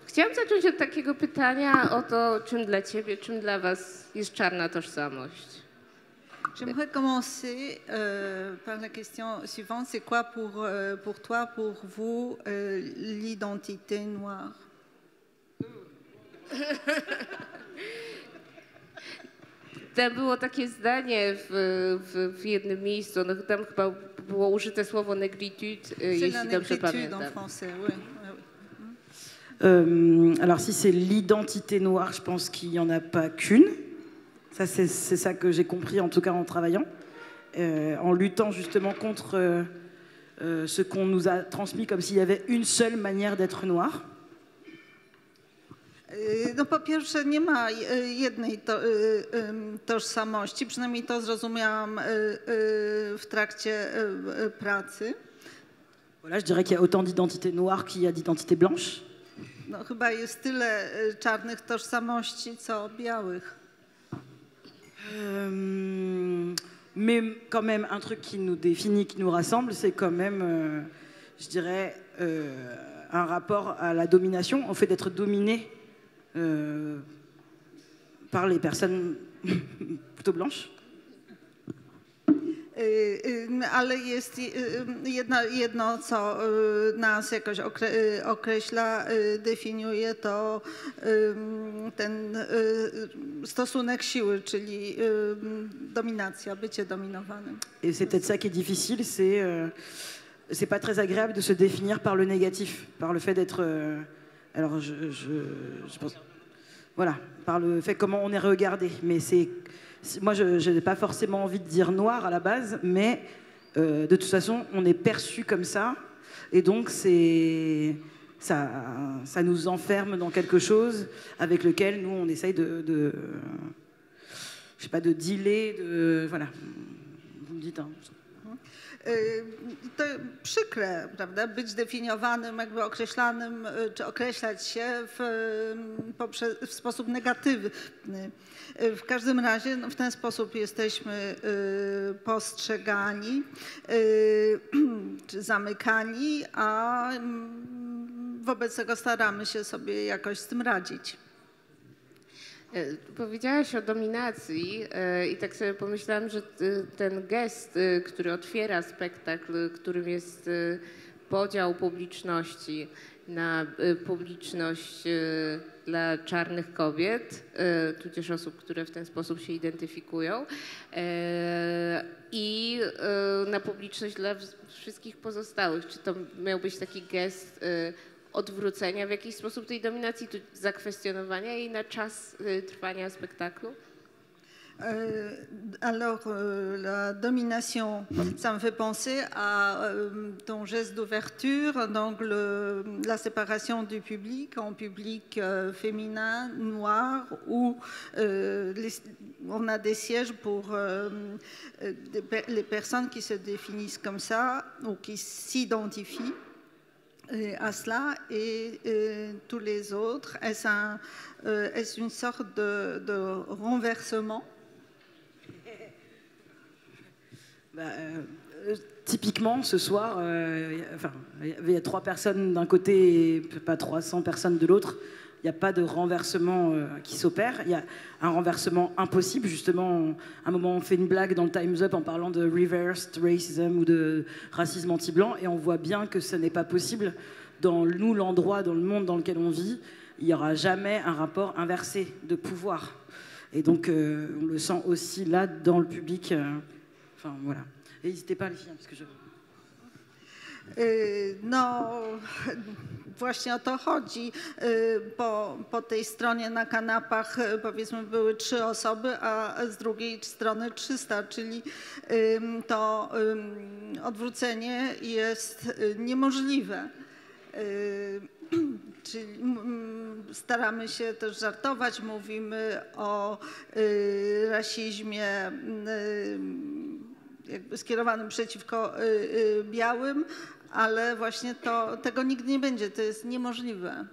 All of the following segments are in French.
Chciałam zacząć od takiego pytania o to, czym dla ciebie, czym dla was jest czarna tożsamość. J'aimerais commencer par la question suivante. C'est quoi pour toi, pour vous, l'identité noire? Tam było takie zdanie w jednym miejscu, no, tam chyba było użyte słowo négritude, jeśli dobrze pamiętam. En français, oui. Alors si c'est l'identité noire, je pense qu'il n'y en a pas qu'une. Ça, c'est ça que j'ai compris, en tout cas en travaillant, en luttant justement contre ce qu'on nous a transmis comme s'il y avait une seule manière d'être noir. No po pierwsze nie ma jednej tożsamości, przynajmniej to zrozumiałam w trakcie pracy. Voilà, je dirais qu'il y a autant d'identités noires qu'il y a d'identités blanches. No, chyba jest tyle czarnych tożsamości, co białych. Mais quand même, un truc qui nous définit, qui nous rassemble, c'est quand même, je dirais, un rapport à la domination, au fait d'être dominé par les personnes plutôt blanches. Ale jest jedno, co nas jakoś określa, definiuje, to ten stosunek siły, czyli dominacja, bycie dominowanym. Et c'est peut-être ça qui est difficile, c'est pas très agréable de se définir par le négatif, par le fait d'être... alors je pense... Voilà, par le fait comment on est regardé, mais c'est... Moi, je n'ai pas forcément envie de dire noir à la base, mais de toute façon, on est perçu comme ça. Et donc, ça nous enferme dans quelque chose avec lequel nous, on essaye je sais pas, de dealer, voilà. Vous me dites, hein. To przykre, prawda, być definiowanym, jakby określanym, czy określać się w sposób negatywny. W każdym razie no, w ten sposób jesteśmy postrzegani, czy zamykani, a wobec tego staramy się sobie jakoś z tym radzić. Powiedziałaś o dominacji i tak sobie pomyślałam, że ten gest, który otwiera spektakl, którym jest podział publiczności na publiczność dla czarnych kobiet, tudzież osób, które w ten sposób się identyfikują, i na publiczność dla wszystkich pozostałych. Czy to miał być taki gest odwrócenia w jakiś sposób tej dominacji, zakwestionowania jej na czas trwania spektaklu? Alors, la domination, ça me fait penser à ton geste d'ouverture, donc la séparation du public en public féminin, noir, où on a des sièges pour les personnes qui se définissent comme ça ou qui s'identifient à cela et tous les autres. Est-ce une sorte de renversement? Typiquement, ce soir, il y a 3 personnes d'un côté et pas 300 personnes de l'autre. Il n'y a pas de renversement qui s'opère. Il y a un renversement impossible. Justement, à un moment, on fait une blague dans le Time's Up en parlant de reversed racism ou de racisme anti-blanc. Et on voit bien que ce n'est pas possible. Dans l'endroit, dans le monde dans lequel on vit, il n'y aura jamais un rapport inversé de pouvoir. Et donc, on le sent aussi là, dans le public. Enfin, voilà. Et n'hésitez pas, les filles, parce que je... No, właśnie o to chodzi. Po tej stronie na kanapach, powiedzmy, były 3 osoby, a z drugiej strony 300, czyli to odwrócenie jest niemożliwe. Czyli staramy się też żartować, mówimy o rasizmie jakby skierowanym przeciwko białym, ale właśnie tego nigdy nie będzie, to jest niemożliwe.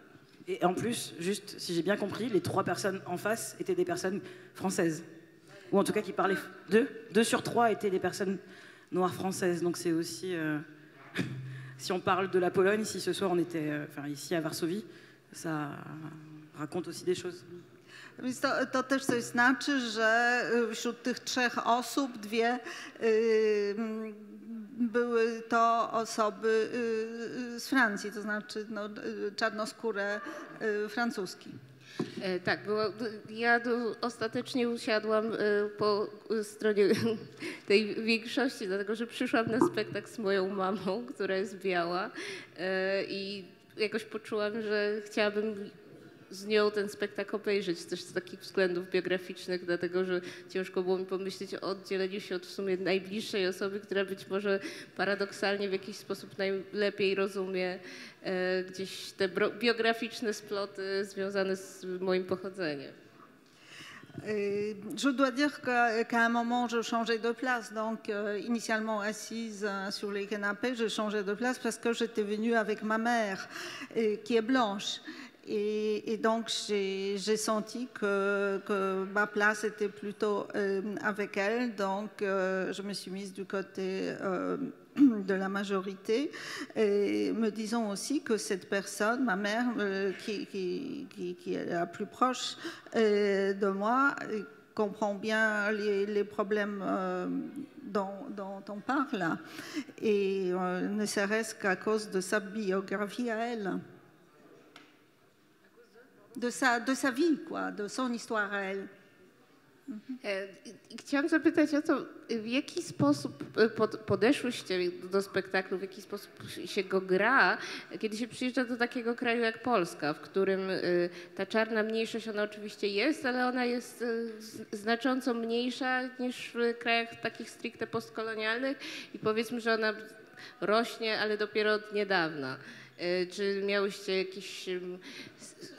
Et en plus, juste, si j'ai bien compris, les 3 personnes en face étaient des personnes françaises. Ou en tout cas qui parlaient... 2 sur 3 étaient des personnes noires françaises. Donc c'est aussi... si on parle de la Pologne, si ce soir on était ici à Varsovie, ça raconte aussi des choses. Więc to też coś znaczy, że wśród tych 3 osób 2 były to osoby z Francji, to znaczy no, czarnoskóre francuski. Tak, ja ostatecznie usiadłam po stronie tej większości, dlatego że przyszłam na spektakl z moją mamą, która jest biała i jakoś poczułam, że chciałabym z nią ten spektakl obejrzeć też z takich względów biograficznych, dlatego że ciężko było mi pomyśleć o oddzieleniu się od w sumie najbliższej osoby, która być może paradoksalnie w jakiś sposób najlepiej rozumie gdzieś te biograficzne sploty związane z moim pochodzeniem. Je dois dire qu'à un moment, je changeais de place. Donc, initialement assise sur les canapés, je changeais de place parce que j'étais venue avec ma mère, qui est blanche. Et donc, j'ai senti que ma place était plutôt avec elle. Donc, je me suis mise du côté de la majorité, et me disant aussi que cette personne, ma mère, qui est la plus proche de moi, comprend bien les problèmes dont on parle, et ne serait-ce qu'à cause de sa biographie à elle. De sa vie, quoi, de son histoire à elle. Chciałam zapytać o to, w jaki sposób podeszłyście do spektaklu, w jaki sposób się go gra, kiedy się przyjeżdża do takiego kraju jak Polska, w którym ta czarna mniejszość, ona oczywiście jest, ale ona jest znacząco mniejsza niż w krajach takich stricte postkolonialnych i powiedzmy, że ona rośnie, ale dopiero od niedawna. Czy miałyście jakiś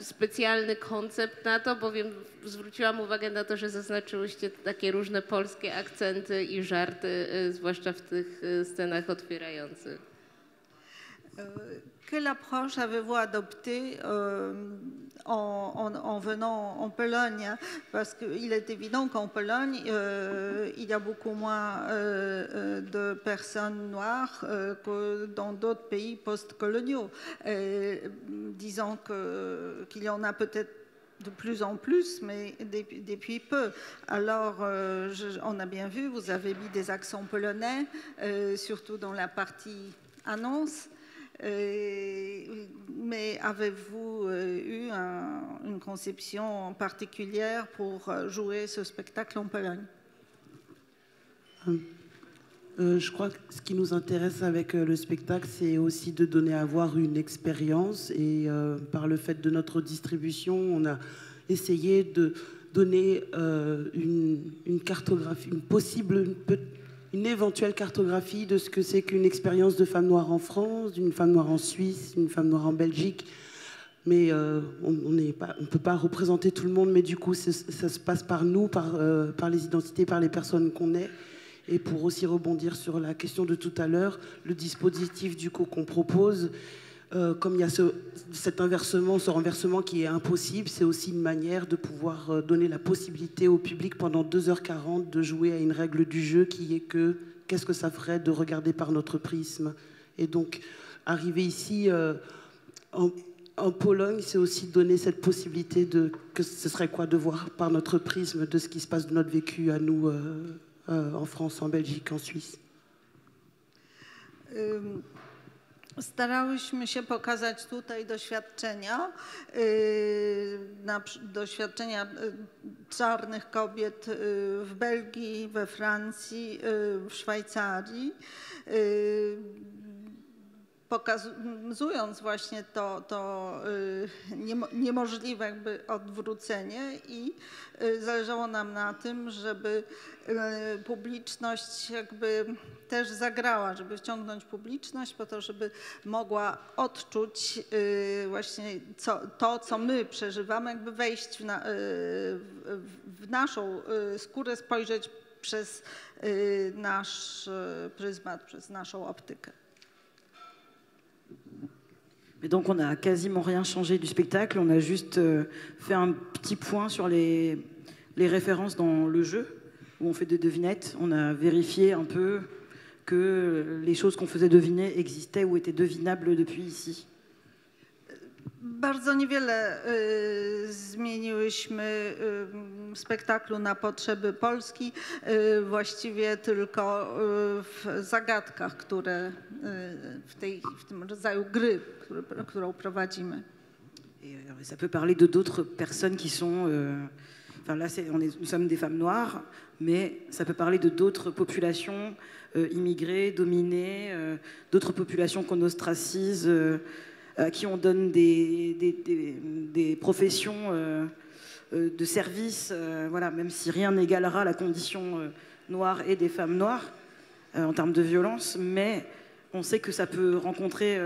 specjalny koncept na to? Bowiem zwróciłam uwagę na to, że zaznaczyłyście takie różne polskie akcenty i żarty, zwłaszcza w tych scenach otwierających. Quelle approche avez-vous adoptée en venant en Pologne? Parce qu'il est évident qu'en Pologne, il y a beaucoup moins de personnes noires que dans d'autres pays post-coloniaux. Disons qu'il y en a peut-être de plus en plus, mais depuis peu. Alors, on a bien vu, vous avez mis des accents polonais, surtout dans la partie annonce. Mais avez-vous eu une conception particulière pour jouer ce spectacle en Pologne? Je crois que ce qui nous intéresse avec le spectacle, c'est aussi de donner à voir une expérience. Et par le fait de notre distribution, on a essayé de donner une cartographie, une éventuelle cartographie de ce que c'est qu'une expérience de femme noire en France, d'une femme noire en Suisse, d'une femme noire en Belgique. Mais on ne peut pas représenter tout le monde, mais du coup, ça se passe par nous, par les identités, par les personnes qu'on est. Et pour aussi rebondir sur la question de tout à l'heure, le dispositif du coup qu'on propose, comme il y a ce renversement qui est impossible, c'est aussi une manière de pouvoir donner la possibilité au public pendant 2h40 de jouer à une règle du jeu qui est que qu'est-ce que ça ferait de regarder par notre prisme. Et donc, arriver ici en Pologne, c'est aussi donner cette possibilité que ce serait quoi de voir par notre prisme de ce qui se passe de notre vécu à nous en France, en Belgique, en Suisse. Starałyśmy się pokazać tutaj doświadczenia, doświadczenia czarnych kobiet w Belgii, we Francji, w Szwajcarii, pokazując właśnie to niemożliwe jakby odwrócenie, i zależało nam na tym, żeby publiczność jakby też zagrała, żeby wciągnąć publiczność po to, żeby mogła odczuć właśnie to, co my przeżywamy, jakby wejść w naszą skórę, spojrzeć przez nasz pryzmat, przez naszą optykę. Et donc on n'a quasiment rien changé du spectacle, on a juste fait un petit point sur les références dans le jeu, où on fait des devinettes. On a vérifié un peu que les choses qu'on faisait deviner existaient ou étaient devinables depuis ici. Bardzo niewiele zmieniłyśmy w spektaklu na potrzeby Polski, właściwie tylko w zagadkach, które w tym rodzaju gry, którą prowadzimy. Ça peut parler de d'autres personnes qui sont... enfin là, nous sommes des femmes noires, mais ça peut parler de d'autres populations immigrées, dominées, d'autres populations qu'on ostracise, à qui on donne des professions de service, voilà, même si rien n'égalera la condition noire et des femmes noires en termes de violence, mais on sait que ça peut rencontrer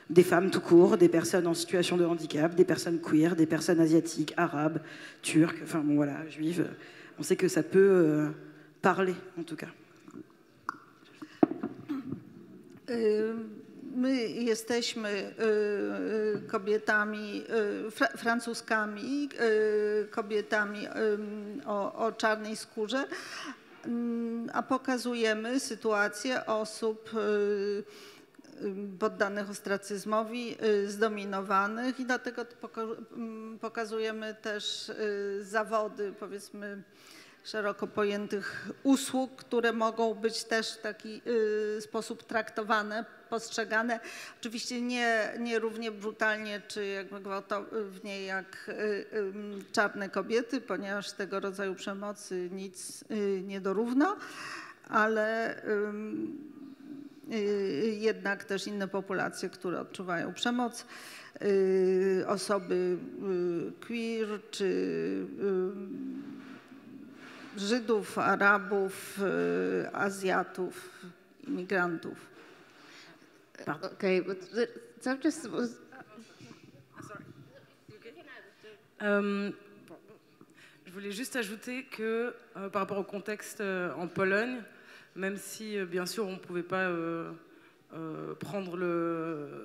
des femmes tout court, des personnes en situation de handicap, des personnes queer, des personnes asiatiques, arabes, turques, enfin bon voilà, juives. On sait que ça peut parler, en tout cas. My jesteśmy kobietami, francuskami, kobietami o czarnej skórze, a pokazujemy sytuację osób poddanych ostracyzmowi, zdominowanych i dlatego pokazujemy też zawody, powiedzmy, szeroko pojętych usług, które mogą być też w taki sposób traktowane, postrzegane. Oczywiście nie równie brutalnie czy jakby gwałtownie jak czarne kobiety, ponieważ tego rodzaju przemocy nic nie dorówna, ale jednak też inne populacje, które odczuwają przemoc, osoby queer czy Żydów, Arabów, Azjatów, imigrantów. Okay, but so just... Je voulais juste ajouter que par rapport au contexte en Pologne, même si bien sûr on ne pouvait pas prendre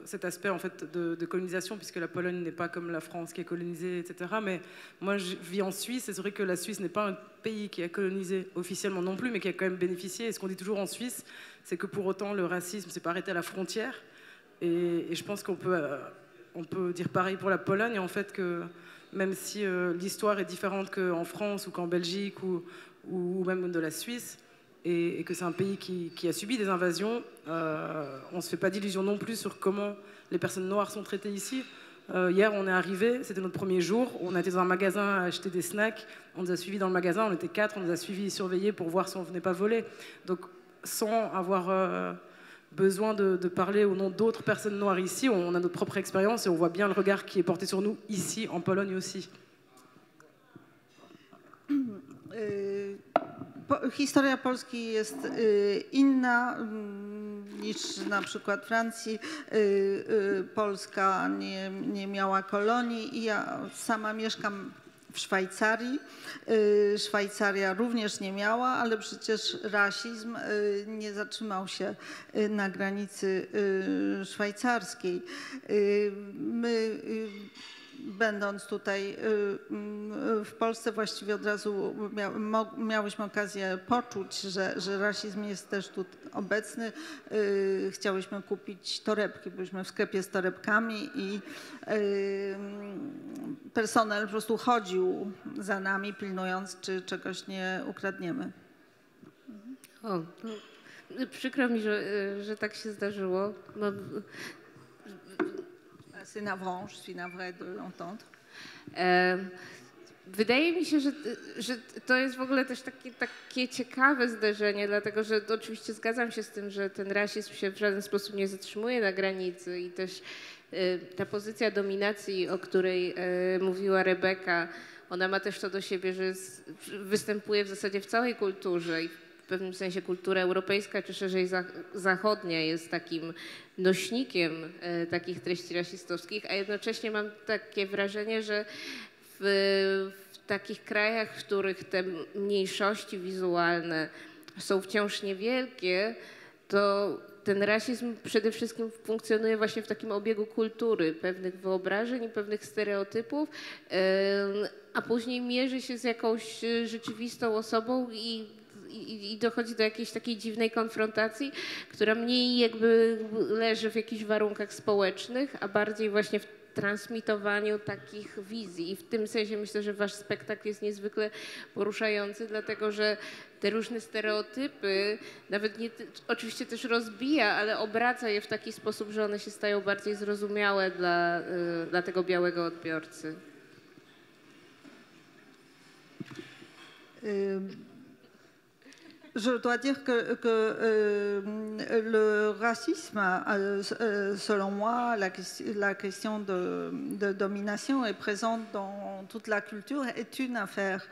cet aspect en fait de colonisation, puisque la Pologne n'est pas comme la France qui est colonisée, etc. Mais moi je vis en Suisse et c'est vrai que la Suisse n'est pas un pays qui a colonisé officiellement non plus, mais qui a quand même bénéficié. Et ce qu'on dit toujours en Suisse, c'est que pour autant le racisme ne s'est pas arrêté à la frontière. Et je pense qu'on peut dire pareil pour la Pologne, en fait, que même si l'histoire est différente qu'en France ou qu'en Belgique ou même de la Suisse, et que c'est un pays qui a subi des invasions, on ne se fait pas d'illusions non plus sur comment les personnes noires sont traitées ici. Hier, on est arrivé, c'était notre premier jour, on a été dans un magasin à acheter des snacks, on nous a suivis dans le magasin, on était 4, on nous a suivis et surveillés pour voir si on ne venait pas voler. Donc, sans avoir besoin de parler au nom d'autres personnes noires ici, on a notre propre expérience et on voit bien le regard qui est porté sur nous ici, en Pologne aussi. Historia Polski jest inna niż na przykład Francji. Polska nie miała kolonii i ja sama mieszkam w Szwajcarii. Szwajcaria również nie miała, ale przecież rasizm nie zatrzymał się na granicy szwajcarskiej. My, będąc tutaj w Polsce, właściwie od razu miałyśmy okazję poczuć, że rasizm jest też tu obecny. Chciałyśmy kupić torebki, byliśmy w sklepie z torebkami i personel po prostu chodził za nami, pilnując, czy czegoś nie ukradniemy. O, przykro mi, że tak się zdarzyło. C'est navrant, je suis navrée de l'entendre. Wydaje mi się, że to jest w ogóle też takie ciekawe zdarzenie, dlatego że oczywiście zgadzam się z tym, że ten rasizm się w żaden sposób nie zatrzymuje na granicy i też ta pozycja dominacji, o której mówiła Rebeka, ona ma też to do siebie, że występuje w zasadzie w całej kulturze i w pewnym sensie kultura europejska, czy szerzej zachodnia jest takim nośnikiem takich treści rasistowskich, a jednocześnie mam takie wrażenie, że w takich krajach, w których te mniejszości wizualne są wciąż niewielkie, to ten rasizm przede wszystkim funkcjonuje właśnie w takim obiegu kultury, pewnych wyobrażeń i pewnych stereotypów, a później mierzy się z jakąś rzeczywistą osobą i dochodzi do jakiejś takiej dziwnej konfrontacji, która mniej jakby leży w jakichś warunkach społecznych, a bardziej właśnie w transmitowaniu takich wizji. I w tym sensie myślę, że wasz spektakl jest niezwykle poruszający, dlatego że te różne stereotypy, nawet nie, oczywiście też rozbija, ale obraca je w taki sposób, że one się stają bardziej zrozumiałe dla tego białego odbiorcy. Je dois dire que le racisme, selon moi, la question de domination est présente dans toute la culture, est une affaire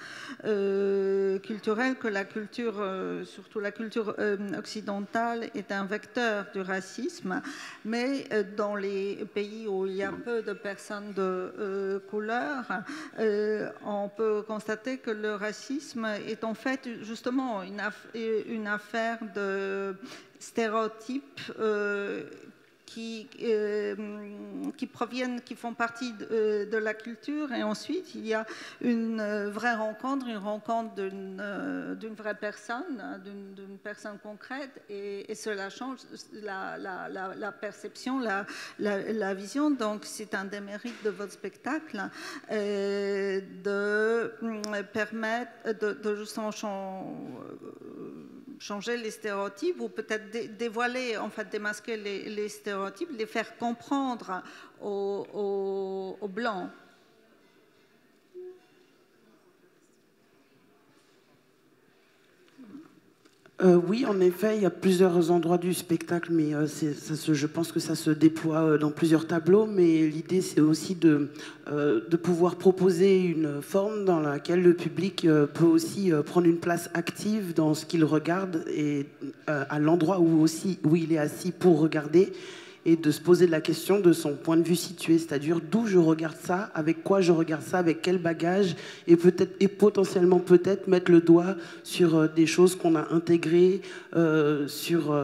culturelle, que la culture, surtout la culture occidentale, est un vecteur du racisme. Mais dans les pays où il y a peu de personnes de couleur, on peut constater que le racisme est en fait justement une affaire de stéréotypes qui font partie de la culture, et ensuite il y a une vraie rencontre, d'une vraie personne, d'une personne concrète, et cela change la perception, la vision. Donc c'est un des mérites de votre spectacle de permettre de justement changer les stéréotypes, ou peut-être dévoiler, en fait démasquer les stéréotypes, les faire comprendre aux Blancs. Oui, en effet, il y a plusieurs endroits du spectacle, mais je pense que ça se déploie dans plusieurs tableaux. Mais l'idée, c'est aussi de pouvoir proposer une forme dans laquelle le public peut aussi prendre une place active dans ce qu'il regarde, et à l'endroit où il est assis pour regarder, et de se poser la question de son point de vue situé, c'est-à-dire d'où je regarde ça, avec quoi je regarde ça, avec quel bagage, et potentiellement peut-être mettre le doigt sur des choses qu'on a intégrées, sur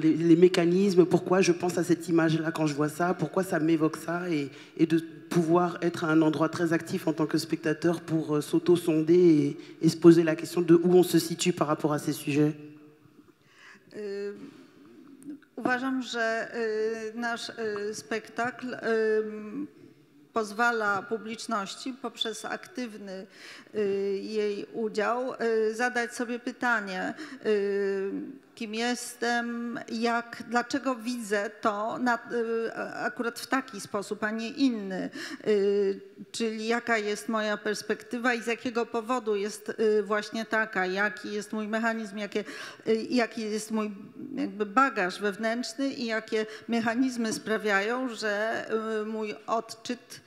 les mécanismes, pourquoi je pense à cette image-là quand je vois ça, pourquoi ça m'évoque ça, et de pouvoir être à un endroit très actif en tant que spectateur pour s'auto-sonder et se poser la question de où on se situe par rapport à ces sujets. Uważam, że nasz spektakl pozwala publiczności poprzez aktywny jej udział zadać sobie pytanie, kim jestem, dlaczego widzę to akurat w taki sposób, a nie inny, czyli jaka jest moja perspektywa i z jakiego powodu jest właśnie taka, jaki jest mój mechanizm, jaki jest mój jakby bagaż wewnętrzny i jakie mechanizmy sprawiają, że mój odczyt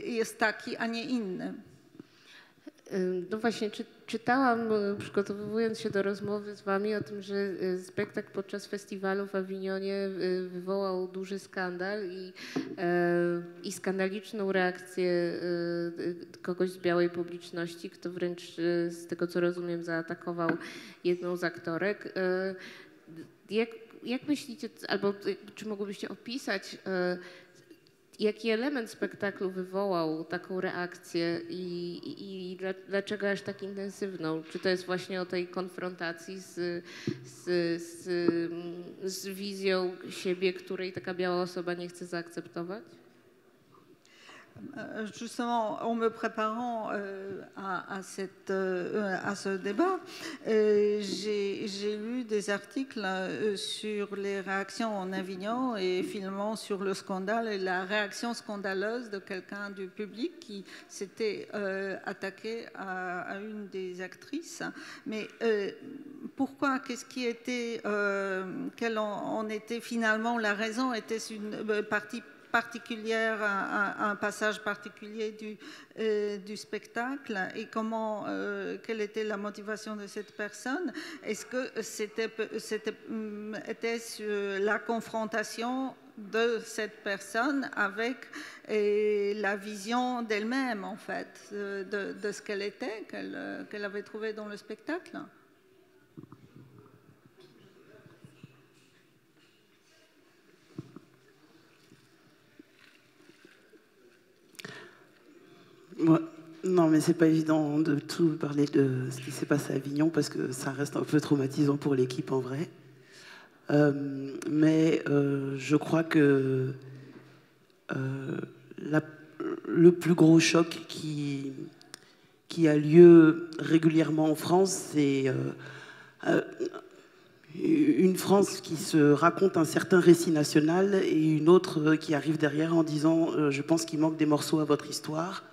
jest taki, a nie inny. No właśnie, czytałam, przygotowując się do rozmowy z wami, o tym, że spektakl podczas festiwalu w Awinionie wywołał duży skandal i skandaliczną reakcję kogoś z białej publiczności, kto wręcz, z tego co rozumiem, zaatakował jedną z aktorek. Jak myślicie, albo czy mogłybyście opisać, jaki element spektaklu wywołał taką reakcję i dlaczego aż tak intensywną? Czy to jest właśnie o tej konfrontacji z wizją siebie, której taka biała osoba nie chce zaakceptować? Justement, en me préparant à ce débat, j'ai lu des articles sur les réactions en Avignon et filmant sur le scandale et la réaction scandaleuse de quelqu'un du public qui s'était attaqué à une des actrices. Mais pourquoi? Qu'est-ce qui était, quelle en était finalement la raison? Était-ce une partie particulière, un passage particulier du spectacle, et comment, quelle était la motivation de cette personne? Est-ce que était-ce la confrontation de cette personne avec la vision d'elle-même, en fait, de ce qu'elle était, qu'elle avait trouvé dans le spectacle? Ouais. Non, mais c'est pas évident de tout parler de ce qui s'est passé à Avignon, parce que ça reste un peu traumatisant pour l'équipe en vrai. Mais je crois que le plus gros choc qui a lieu régulièrement en France, c'est une France qui se raconte un certain récit national et une autre qui arrive derrière en disant je pense qu'il manque des morceaux à votre histoire.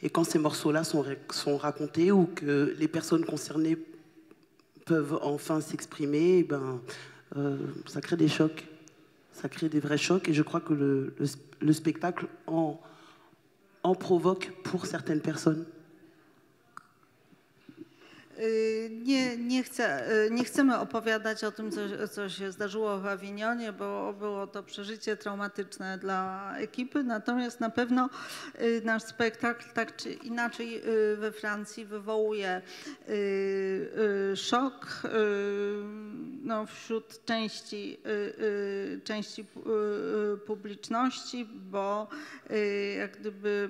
Et quand ces morceaux-là sont racontés ou que les personnes concernées peuvent enfin s'exprimer, ça crée des chocs. Ça crée des vrais chocs et je crois que le spectacle en provoque pour certaines personnes. Nie chcemy opowiadać o tym, co się zdarzyło w Awinionie, bo było to przeżycie traumatyczne dla ekipy. Natomiast na pewno nasz spektakl tak czy inaczej we Francji wywołuje szok wśród części publiczności, bo jak gdyby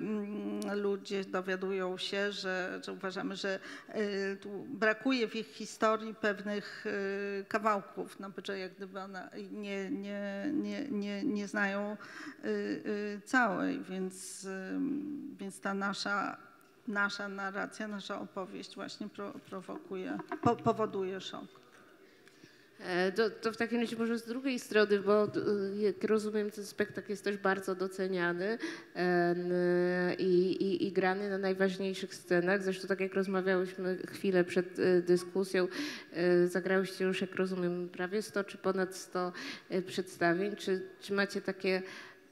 ludzie dowiadują się, że uważamy, że tu brakuje w ich historii pewnych kawałków, że jak gdyby one nie znają całej, więc ta nasza narracja, nasza opowieść właśnie powoduje szok. To w takim razie może z drugiej strony, bo jak rozumiem, ten spektakl jest też bardzo doceniany i grany na najważniejszych scenach. Zresztą tak jak rozmawiałyśmy chwilę przed dyskusją, zagrałyście już, jak rozumiem, prawie 100 czy ponad 100 przedstawień. Czy macie takie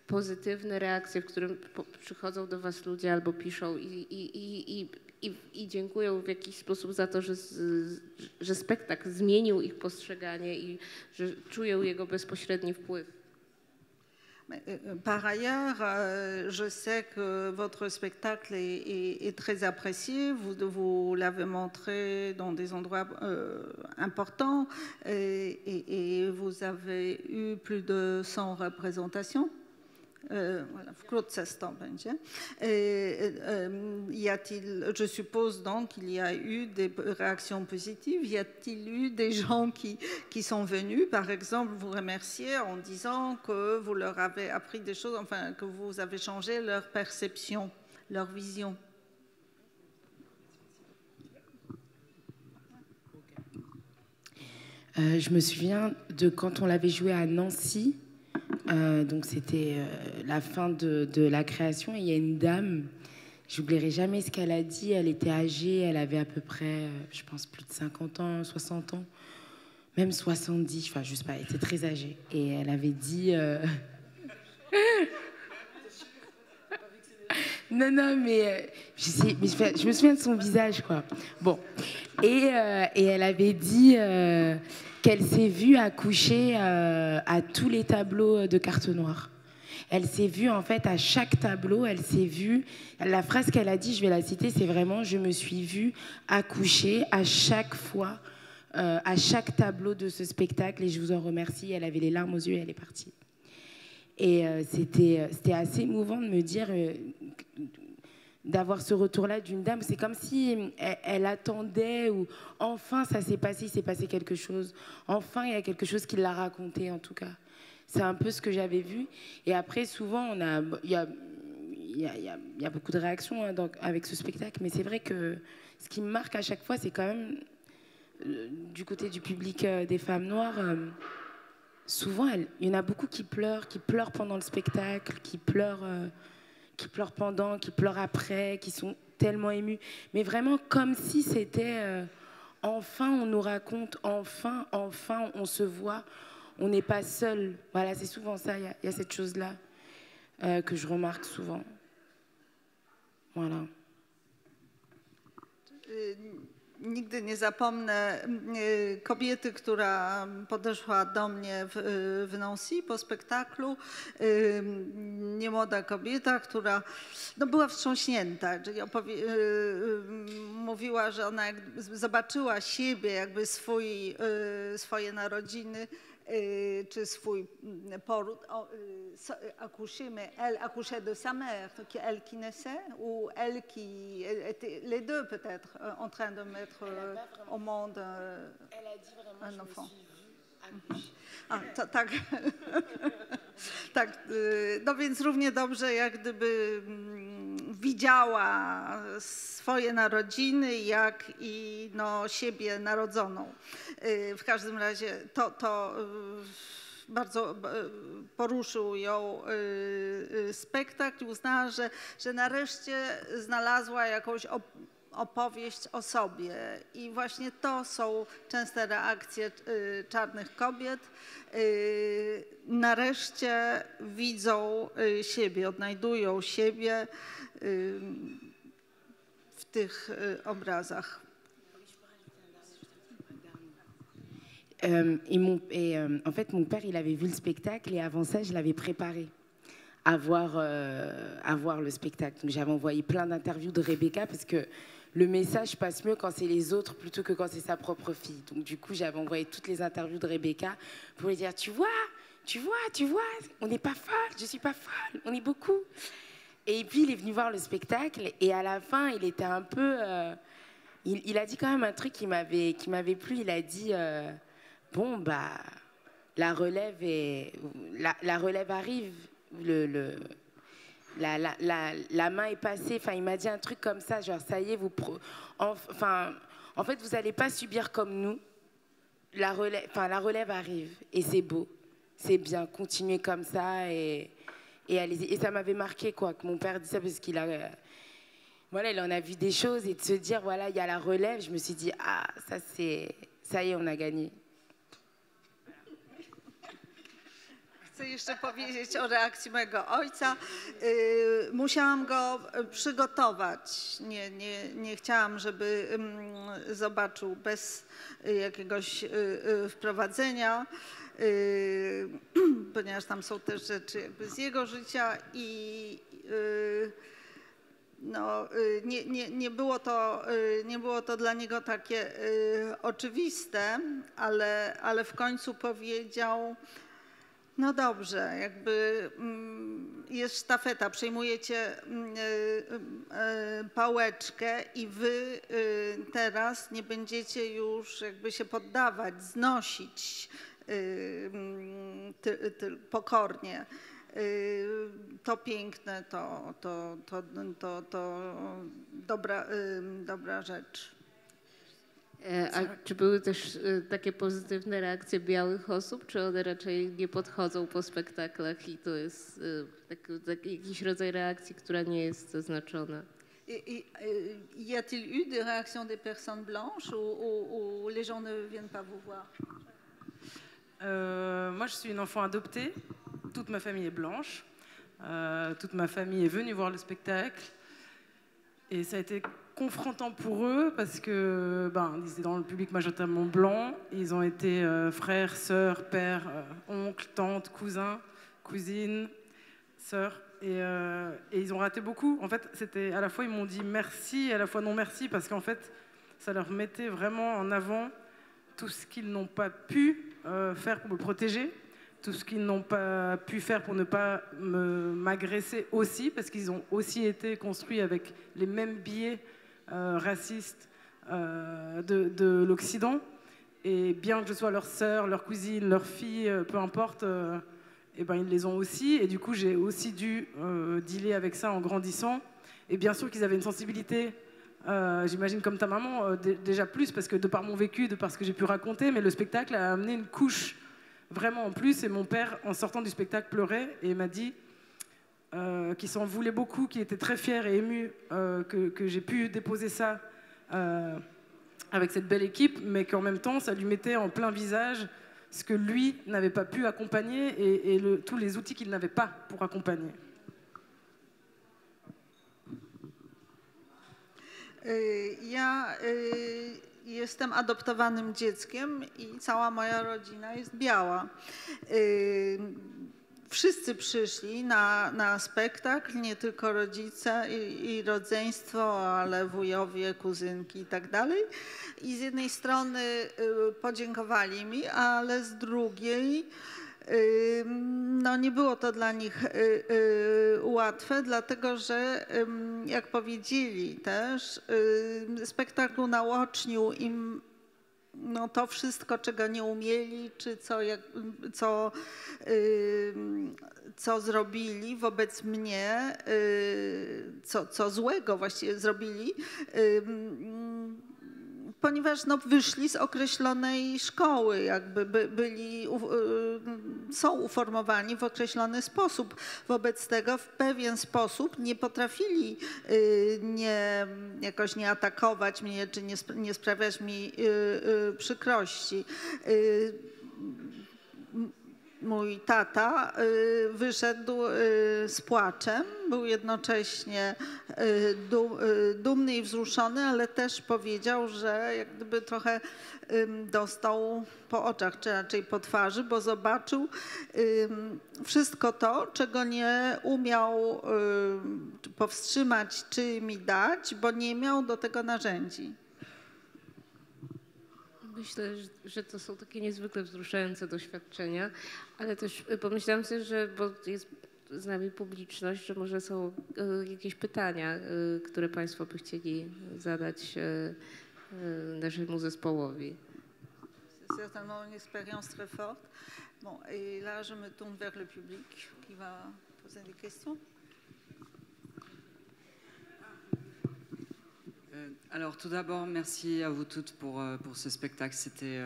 pozytywne reakcje, w którym przychodzą do was ludzie albo piszą i dziękują w jakiś sposób za to, że spektakl zmienił ich postrzeganie i że czują jego bezpośredni wpływ? Par ailleurs, je sais que votre spectacle est très apprécié. Vous l'avez montré dans des endroits importants et vous avez eu plus de 100 représentations. Voilà, wkrótce 100 będzie. Je suppose donc qu'il y a eu des réactions positives. Y a-t-il eu des gens qui sont venus, par exemple, vous remercier en disant que vous leur avez appris des choses, enfin que vous avez changé leur perception, leur vision? Je me souviens de quand on l'avait joué à Nancy. Donc c'était la fin de la création et il y a une dame, j'oublierai jamais ce qu'elle a dit, elle était âgée, elle avait à peu près, je pense, plus de 50 ans, 60 ans, même 70, enfin je sais pas, elle était très âgée et elle avait dit... Non, mais je me souviens de son visage, quoi. Bon, et elle avait dit... qu'elle s'est vue accoucher à tous les tableaux de carte noire. Elle s'est vue, en fait, à chaque tableau, elle s'est vue... La phrase qu'elle a dit, je vais la citer, c'est vraiment « Je me suis vue accoucher à chaque fois, à chaque tableau de ce spectacle et je vous en remercie. » Elle avait les larmes aux yeux et elle est partie. Et c'était assez émouvant de me dire... d'avoir ce retour-là d'une dame, c'est comme si elle attendait ou enfin ça s'est passé, il s'est passé quelque chose. Enfin, il y a quelque chose qui l'a raconté, en tout cas. C'est un peu ce que j'avais vu. Et après, souvent, il y a beaucoup de réactions avec ce spectacle, mais c'est vrai que ce qui me marque à chaque fois, c'est quand même du côté du public des femmes noires. Souvent, il y en a beaucoup qui pleurent pendant le spectacle, qui pleurent pendant, qui pleurent après, qui sont tellement émus. Mais vraiment comme si c'était enfin on nous raconte, enfin on se voit, on n'est pas seul. Voilà, c'est souvent ça, il y a cette chose-là que je remarque souvent. Voilà. Nigdy nie zapomnę kobiety, która podeszła do mnie w Nancy po spektaklu. Niemłoda kobieta, która była wstrząśnięta. Czyli mówiła, że ona zobaczyła siebie, jakby swoje narodziny, czy swój poród. Elle accouchait de sa mère, elle qui naissait, ou elle qui était, les deux peut-être, en train de mettre au monde Elle a dit vraiment, un enfant. Je me suis vue A, to, tak. Tak, no więc równie dobrze jak gdyby widziała swoje narodziny, jak i no, siebie narodzoną. W każdym razie to bardzo poruszył ją spektakl i uznała, że nareszcie znalazła jakąś opowieść o sobie. I właśnie to są częste reakcje czarnych kobiet. Nareszcie widzą siebie, odnajdują siebie w tych obrazach. En fait, mon père, il avait vu le spectacle et avant ça, je l'avais préparé à voir le spectacle. Donc, j'avais envoyé plein d'interviews de Rebecca parce que le message passe mieux quand c'est les autres plutôt que quand c'est sa propre fille. Donc, du coup, j'avais envoyé toutes les interviews de Rebecca pour lui dire, tu vois, on n'est pas folle, je suis pas folle, on est beaucoup. Et puis, il est venu voir le spectacle et à la fin, il était un peu... il a dit quand même un truc qui m'avait plu. Il a dit... bon, bah, la relève arrive, la main est passée. Enfin, il m'a dit un truc comme ça, genre, ça y est, en fait, vous n'allez pas subir comme nous. La relève arrive et c'est beau, c'est bien, continuez comme ça et allez-y. Et ça m'avait marqué, quoi, que mon père dise ça parce qu'il a... Voilà, il en a vu des choses et de se dire, voilà, il y a la relève. Je me suis dit, ah, ça y est, on a gagné. Chcę jeszcze powiedzieć o reakcji mojego ojca. Musiałam go przygotować. Nie chciałam, żeby zobaczył bez jakiegoś wprowadzenia, ponieważ tam są też rzeczy jakby z jego życia i no, nie było to dla niego takie oczywiste, ale w końcu powiedział, no dobrze, jakby jest sztafeta, przejmujecie pałeczkę i wy teraz nie będziecie już jakby się poddawać, znosić pokornie. To piękne, to dobra rzecz. A czy były też takie pozytywne reakcje białych osób, czy one raczej nie podchodzą po spektaklach i to jest jakiś rodzaj reakcji, która nie jest zaznaczona? Y a-t-il eu des réactions des personnes blanches ou les gens ne viennent pas vous voir? Moi, je suis une enfant adoptée. Toute ma famille est blanche. Toute ma famille est venue voir le spectacle. Et ça a été confrontant pour eux parce que ils étaient dans le public majoritairement blanc. Ils ont été frères, sœurs, pères, oncles, tantes, cousins, cousines, sœurs. Et ils ont raté beaucoup. En fait, c'était à la fois ils m'ont dit merci et à la fois non merci parce qu'en fait, ça leur mettait vraiment en avant tout ce qu'ils n'ont pas pu faire pour me protéger, tout ce qu'ils n'ont pas pu faire pour ne pas m'agresser aussi, parce qu'ils ont aussi été construits avec les mêmes biais racistes de l'Occident. Et bien que je sois leur sœur, leur cousine, leur fille, peu importe, ils les ont aussi. Et du coup, j'ai aussi dû dealer avec ça en grandissant. Et bien sûr qu'ils avaient une sensibilité, j'imagine comme ta maman, déjà plus, parce que de par mon vécu, de par ce que j'ai pu raconter, mais le spectacle a amené une couche vraiment en plus. Et mon père, en sortant du spectacle, pleurait et m'a dit qu'il s'en voulait beaucoup, qu'il était très fier et ému que j'ai pu déposer ça avec cette belle équipe, mais qu'en même temps, ça lui mettait en plein visage ce que lui n'avait pas pu accompagner et tous les outils qu'il n'avait pas pour accompagner. Ja jestem adoptowanym dzieckiem i cała moja rodzina jest biała. Wszyscy przyszli na spektakl, nie tylko rodzice i rodzeństwo, ale wujowie, kuzynki i tak dalej. I z jednej strony podziękowali mi, ale z drugiej no nie było to dla nich łatwe, dlatego że, jak powiedzieli też, spektakl unaocznił im no to wszystko, czego nie umieli, czy co zrobili wobec mnie, co złego właściwie zrobili, ponieważ no, wyszli z określonej szkoły, jakby są uformowani w określony sposób. Wobec tego w pewien sposób nie potrafili jakoś nie atakować mnie, czy nie sprawiać mi przykrości. Mój tata wyszedł z płaczem, był jednocześnie dumny i wzruszony, ale też powiedział, że jak gdyby trochę dostał po oczach, czy raczej po twarzy, bo zobaczył wszystko to, czego nie umiał powstrzymać, czy mi dać, bo nie miał do tego narzędzi. Myślę, że to są takie niezwykle wzruszające doświadczenia, ale też pomyślałam sobie, że bo jest z nami publiczność, że może są jakieś pytania, które Państwo by chcieli zadać naszemu zespołowi. C'est certainement une expérience très forte. Bon, et là, je me tourne vers le public qui va poser des questions. Alors tout d'abord, merci à vous toutes pour ce spectacle. C'était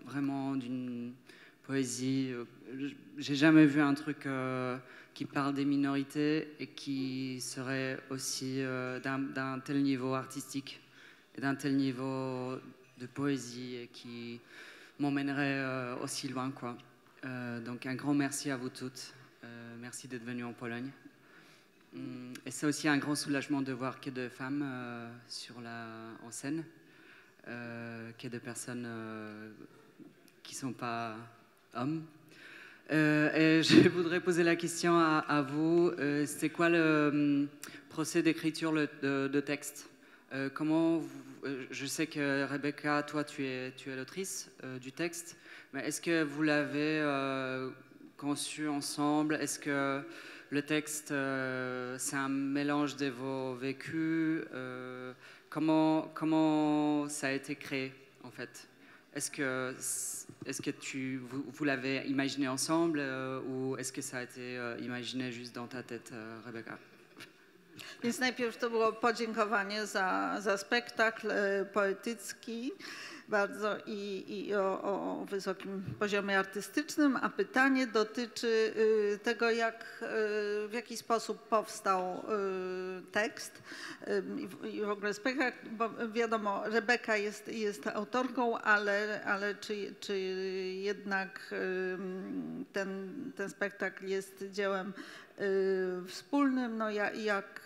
vraiment d'une poésie. J'ai jamais vu un truc qui parle des minorités et qui serait aussi d'un tel niveau artistique et d'un tel niveau de poésie et qui m'emmènerait aussi loin, quoi. Donc un grand merci à vous toutes. Merci d'être venues en Pologne. Et c'est aussi un grand soulagement de voir qu'il y a de femmes en scène, qu'il y a de personnes qui ne sont pas hommes. Et je voudrais poser la question à vous. C'était quoi le procès d'écriture de texte? Je sais que Rebecca, toi, tu es l'autrice du texte, mais est-ce que vous l'avez conçu ensemble? Est-ce que le texte, c'est un mélange de vos vécus? Comment ça a été créé, en fait? Est-ce que vous l'avez imaginé ensemble ou est-ce que ça a été imaginé juste dans ta tête, Rebecca? Więc najpierw to było podziękowanie za spektakl poetycki bardzo i o wysokim poziomie artystycznym, a pytanie dotyczy tego, w jaki sposób powstał tekst i w ogóle spektakl, bo wiadomo, Rebeka jest autorką, ale czy jednak ten spektakl jest dziełem wspólnym, no jak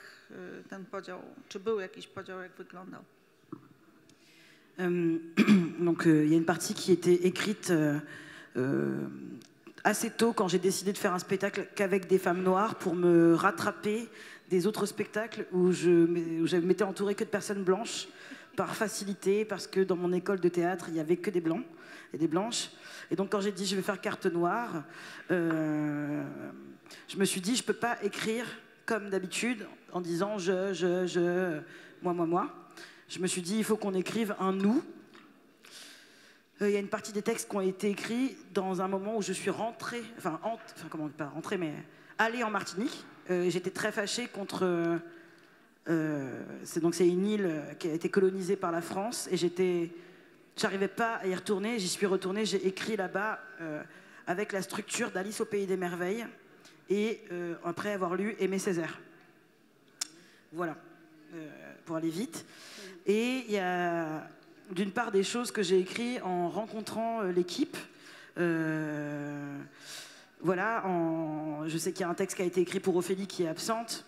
ten podział, czy był jakiś podział, jak wyglądał? Donc il y a une partie qui était écrite assez tôt quand j'ai décidé de faire un spectacle qu'avec des femmes noires pour me rattraper des autres spectacles où je m'étais entourée que de personnes blanches par facilité, parce que dans mon école de théâtre il n'y avait que des blancs et des blanches. Et donc quand j'ai dit je vais faire carte noire, je me suis dit je ne peux pas écrire comme d'habitude en disant je, moi. Je me suis dit, il faut qu'on écrive un nous. Il y a une partie des textes qui ont été écrits dans un moment où je suis rentrée, pas rentrée, mais allée en Martinique. J'étais très fâchée contre... c'est une île qui a été colonisée par la France et j'arrivais pas à y retourner. J'y suis retournée, j'ai écrit là-bas avec la structure d'Alice au Pays des Merveilles et après avoir lu Aimé Césaire. Voilà, pour aller vite. Et il y a d'une part des choses que j'ai écrites en rencontrant l'équipe. Voilà, je sais qu'il y a un texte qui a été écrit pour Ophélie qui est absente.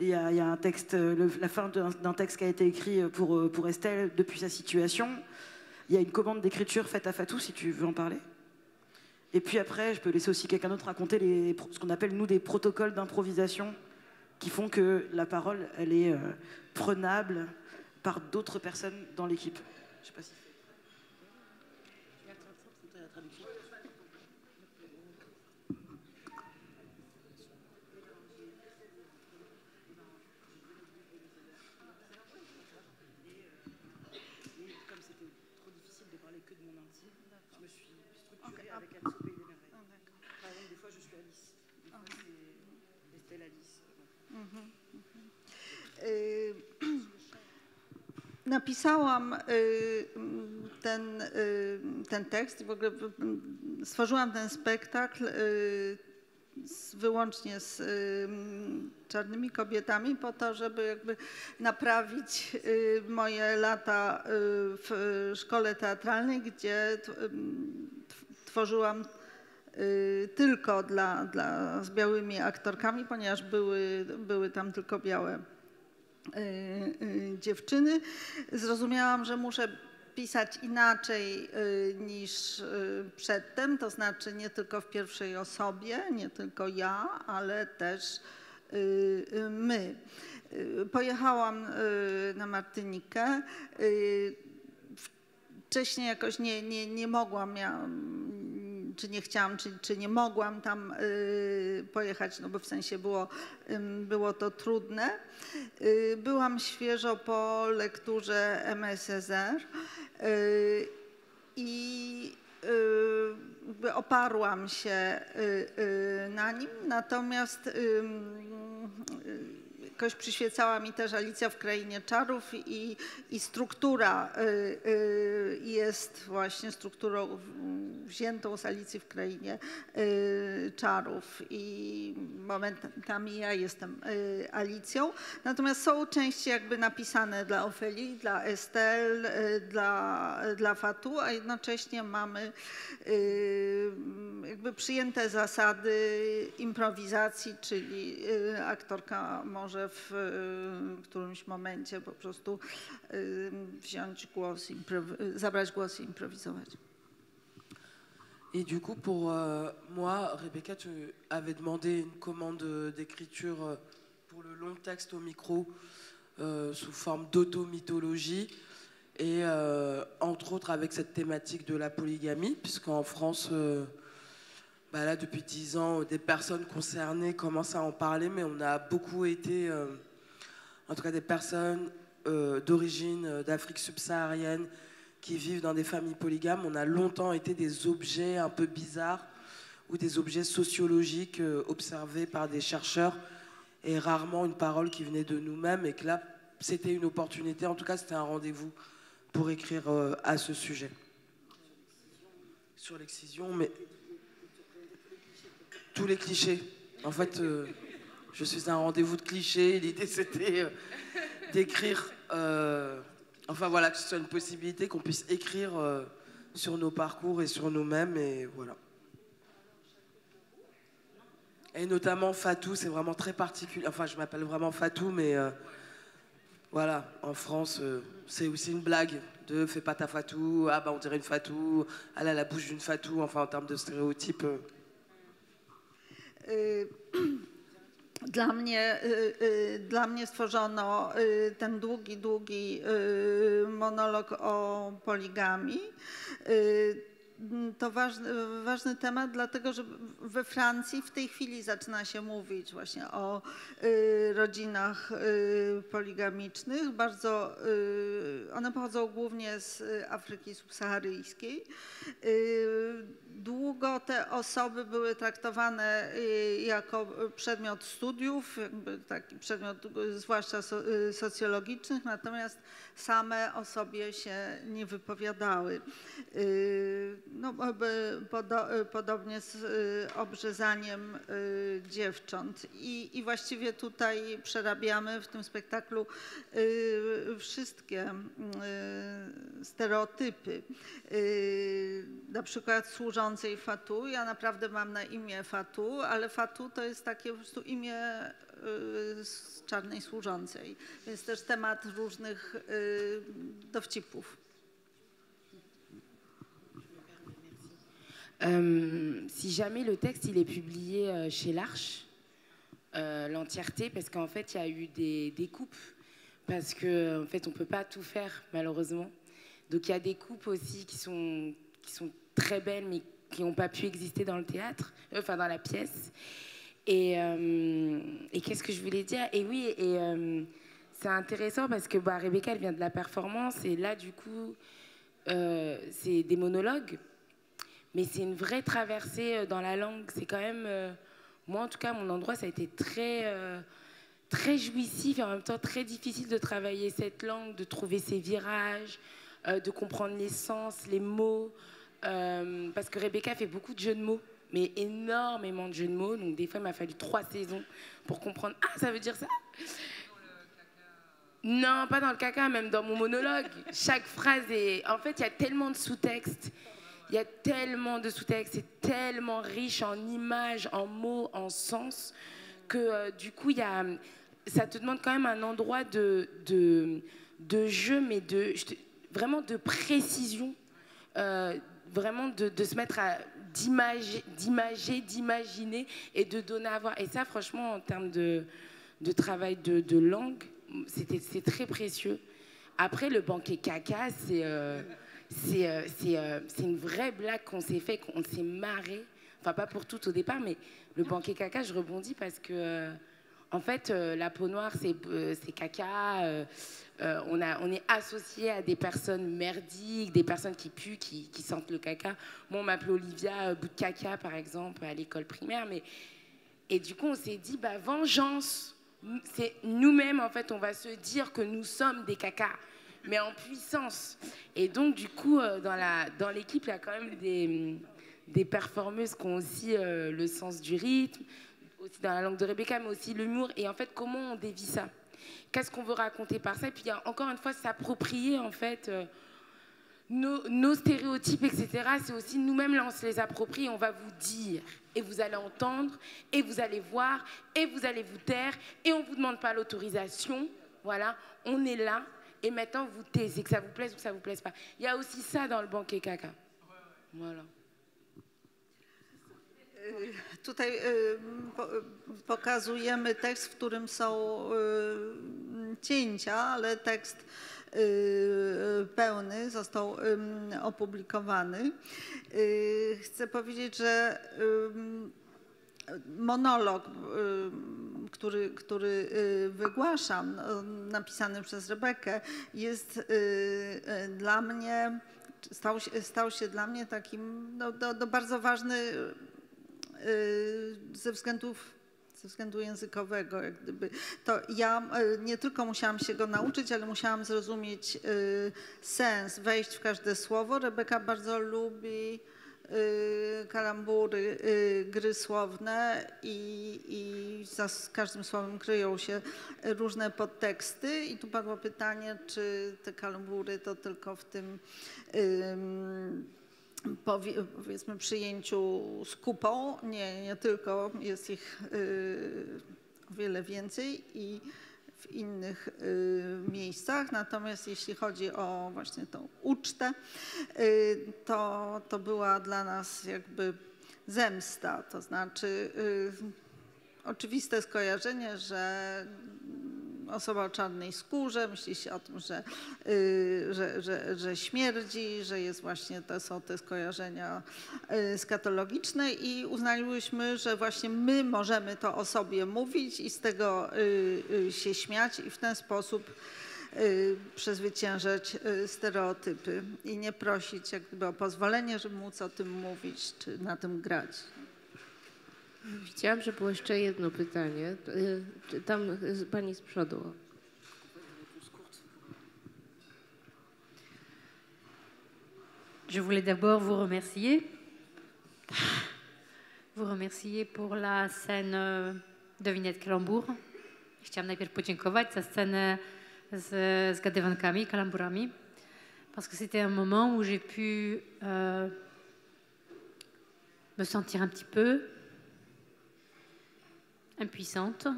Il y a un texte, la fin d'un texte qui a été écrit pour Estelle depuis sa situation. Il y a une commande d'écriture faite à Fatou, si tu veux en parler. Et puis après, je peux laisser aussi quelqu'un d'autre raconter ce qu'on appelle, nous, des protocoles d'improvisation qui font que la parole, elle est prenable par d'autres personnes dans l'équipe. Je sais pas si... Comme c'était trop difficile. parler que de mon entier. Je me suis structurée avec Alice au Pays des Merveilles. Par exemple, des fois, je suis Alice. Des fois, c'est Estelle Alice. Napisałam ten tekst i w ogóle stworzyłam ten spektakl wyłącznie z czarnymi kobietami po to, żeby jakby naprawić moje lata w szkole teatralnej, gdzie tworzyłam tylko z białymi aktorkami, ponieważ były tam tylko białe dziewczyny. Zrozumiałam, że muszę pisać inaczej niż przedtem, to znaczy nie tylko w pierwszej osobie, nie tylko ja, ale też my. Pojechałam na Martynikę. Wcześniej jakoś nie mogłam, czy nie chciałam, czy nie mogłam tam pojechać, no bo w sensie było to trudne. Byłam świeżo po lekturze Aimé Césaire i oparłam się na nim, natomiast jakoś przyświecała mi też Alicja w Krainie Czarów i struktura jest właśnie strukturą wziętą z Alicji w Krainie Czarów i momentami ja jestem Alicją. Natomiast są części jakby napisane dla Ofeli, dla Estelle, dla Fatou, a jednocześnie mamy jakby przyjęte zasady improwizacji, czyli aktorka może w którymś momencie po prostu wziąć głos, zabrać głos i improwizować. Et du coup, pour moi, Rebecca, tu avais demandé une commande d'écriture pour le long texte au micro sous forme d'automythologie et entre autres avec cette thématique de la polygamie, puisqu'en France, là, depuis 10 ans, des personnes concernées commencent à en parler, mais on a beaucoup été, en tout cas des personnes d'origine d'Afrique subsaharienne, qui vivent dans des familles polygames, on a longtemps été des objets un peu bizarres ou des objets sociologiques observés par des chercheurs et rarement une parole qui venait de nous-mêmes et que là, c'était une opportunité, en tout cas c'était un rendez-vous pour écrire à ce sujet. Sur l'excision, mais tous les clichés. En fait, je suis un rendez-vous de clichés, l'idée c'était d'écrire... Enfin voilà, que ce soit une possibilité qu'on puisse écrire sur nos parcours et sur nous-mêmes, et voilà. Et notamment Fatou, c'est vraiment très particulier. Enfin, je m'appelle vraiment Fatou, mais voilà, en France, c'est aussi une blague de fais pas ta Fatou, ah bah on dirait une Fatou, elle a la bouche d'une Fatou, enfin en termes de stéréotypes. Dla mnie stworzono ten długi monolog o poligami. To ważny temat, dlatego że we Francji w tej chwili zaczyna się mówić właśnie o rodzinach poligamicznych. One pochodzą głównie z Afryki subsaharyjskiej. Długo te osoby były traktowane jako przedmiot studiów, jakby taki przedmiot zwłaszcza socjologicznych, natomiast same o sobie się nie wypowiadały. No, podobnie z obrzezaniem dziewcząt. I właściwie tutaj przerabiamy w tym spektaklu wszystkie stereotypy. Na przykład służącej Fatou. Ja naprawdę mam na imię Fatou, ale Fatou to jest takie po prostu imię z czarnej służącej. Więc też temat różnych dowcipów. Si jamais le texte il est publié chez l'Arche, l'entièreté, parce qu'en fait il y a eu des découpes, parce qu'en fait on peut pas tout faire malheureusement. Donc il y a des coupes aussi qui sont très belles mais qui n'ont pas pu exister dans le théâtre, enfin dans la pièce. Et qu'est-ce que je voulais dire? Et oui, c'est intéressant parce que Rebecca elle vient de la performance et là du coup c'est des monologues, mais c'est une vraie traversée dans la langue. C'est quand même, moi en tout cas, mon endroit, ça a été très jouissif et en même temps très difficile de travailler cette langue, de trouver ses virages, de comprendre les sens, les mots, parce que Rebecca fait beaucoup de jeux de mots, mais énormément de jeux de mots, donc des fois il m'a fallu 3 saisons pour comprendre « Ah, ça veut dire ça ?» Non, pas dans le caca, même dans mon monologue. Chaque phrase est... En fait, il y a tellement de sous-textes. Il y a tellement de sous-textes. C'est tellement riche en images, en mots, en sens, que du coup, ça te demande quand même un endroit de jeu, mais vraiment de précision. Vraiment de se mettre à... d'imager, d'imaginer et de donner à voir. Et ça, franchement, en termes de travail de langue, c'est très précieux. Après, le banquet caca, c'est une vraie blague qu'on s'est fait, qu'on s'est marré. Enfin, pas pour tout au départ, mais le banquet caca, je rebondis parce que, en fait, la peau noire, c'est caca. On est associé à des personnes merdiques, des personnes qui puent, qui sentent le caca. Moi, on m'appelait Olivia bout de caca, par exemple, à l'école primaire. Et du coup, on s'est dit, bah, vengeance. C'est nous-mêmes, en fait, on va se dire que nous sommes des cacas, mais en puissance. Et donc, du coup, dans l'équipe, il y a quand même des performeuses qui ont aussi le sens du rythme, aussi dans la langue de Rebecca, mais aussi l'humour. Et en fait, comment on dévie ça? Qu'est-ce qu'on veut raconter par ça? Et puis, il y a encore une fois, s'approprier, en fait, nos stéréotypes, etc. C'est aussi nous-mêmes, là, on se les approprie et on va vous dire. Et vous allez entendre, et vous allez voir, et vous allez vous taire, et on ne vous demande pas l'autorisation. Voilà, on est là, et maintenant vous taisez, que ça vous plaise ou que ça ne vous plaise pas. Il y a aussi ça dans le banquet caca. Voilà. Tutaj pokazujemy tekst, w którym są cięcia, ale tekst pełny został opublikowany. Chcę powiedzieć, że monolog, który wygłaszam, napisany przez Rebekę, jest dla mnie, stał się dla mnie takim bardzo ważny ze względu językowego, jak gdyby. To ja nie tylko musiałam się go nauczyć, ale musiałam zrozumieć sens, wejść w każde słowo. Rebeka bardzo lubi kalambury, gry słowne i za każdym słowem kryją się różne podteksty. I tu padło pytanie, czy te kalambury to tylko w tym powiedzmy przyjęciu z kupą. Nie tylko, jest ich o wiele więcej i w innych miejscach. Natomiast jeśli chodzi o właśnie tą ucztę, to była dla nas jakby zemsta. To znaczy oczywiste skojarzenie, że osoba o czarnej skórze, myśli się o tym, że śmierdzi, że jest właśnie, to są te skojarzenia skatologiczne i uznaliśmy, że właśnie my możemy to o sobie mówić i z tego się śmiać i w ten sposób przezwyciężać stereotypy i nie prosić jakby o pozwolenie, żeby móc o tym mówić czy na tym grać. Widziałam, że było jeszcze jedno pytanie. Tam pani z przodu. Je voulais d'abord vous remercier. Pour la scène Devinette Calembour. Chciałam najpierw podziękować za scenę z zgadywankami, kalamburami, parce que c'était un moment où j'ai pu me sentir un petit peu impuissante,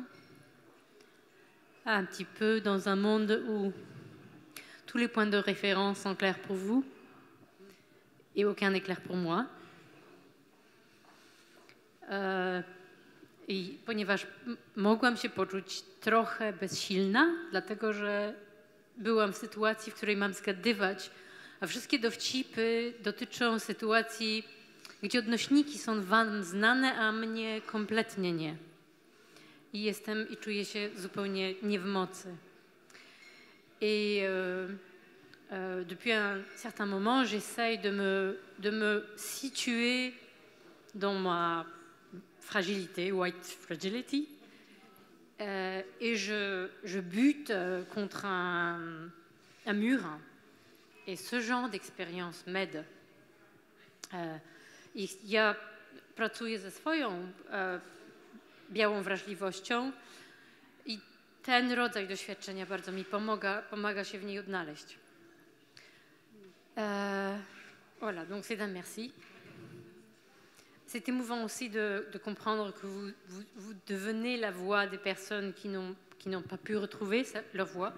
un petit peu dans un monde où tous les points de référence sont clairs pour vous et aucun n'est clair pour moi. I ponieważ mogłam się poczuć trochę bezsilna, dlatego że byłam w sytuacji, w której mam zgadywać, a wszystkie dowcipy dotyczą sytuacji, gdzie odnośniki są wam znane, a mnie kompletnie nie. I czuję się zupełnie nie w mocy. Et depuis un certain moment, j'essaye de me situer dans ma fragilité, white fragility, et je bute contre un mur. Et ce genre d'expérience m'aide. Ja pracuję ze swoją białą wrażliwością i ten rodzaj doświadczenia bardzo mi pomaga się w niej odnaleźć. Voilà, donc c'est un merci. C'est émouvant aussi de comprendre que vous devenez la voix des personnes qui n'ont pas pu retrouver leur voix.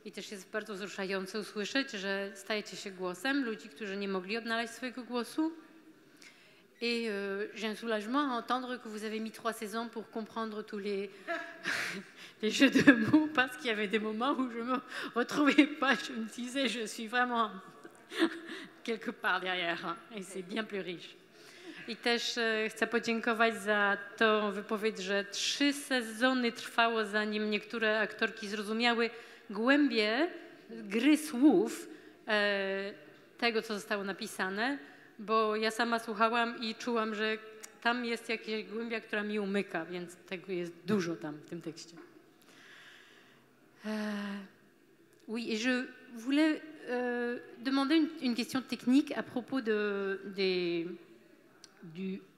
I też jest bardzo wzruszające usłyszeć, że stajecie się głosem ludzi, którzy nie mogli odnaleźć swojego głosu. Et j'ai un soulagement à entendre que vous avez mis 3 saisons pour comprendre tous les jeux de mots, parce qu'il y avait des moments où je me retrouvais pas. Je me disais, je suis vraiment quelque part derrière, et c'est bien plus riche. I też chcę podziękować za tą wypowiedź, że 3 sezony trwało, zanim niektóre aktorki zrozumiały głębie gry słów tego, co zostało napisane, bo ja sama słuchałam i czułam, że tam jest jakaś głębia, która mi umyka, więc tego jest dużo tam w tym tekście. Oui, et je voulais demander une question technique à propos